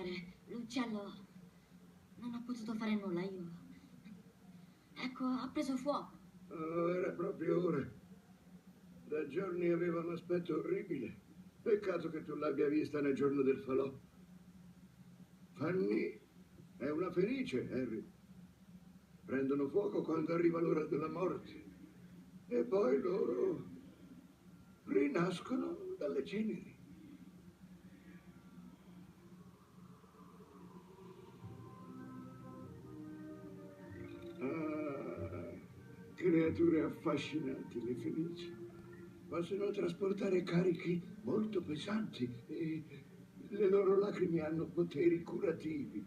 signore. L'uccello non ha potuto fare nulla, io. Ecco, ha preso fuoco. Oh, era proprio ora. Da giorni aveva un aspetto orribile. Peccato che tu l'abbia vista nel giorno del falò. Fanny è una felice, Harry. Prendono fuoco quando arriva l'ora della morte. E poi loro rinascono dalle ceneri. Ah, creature affascinanti le felici. Possono trasportare carichi molto pesanti e le loro lacrime hanno poteri curativi.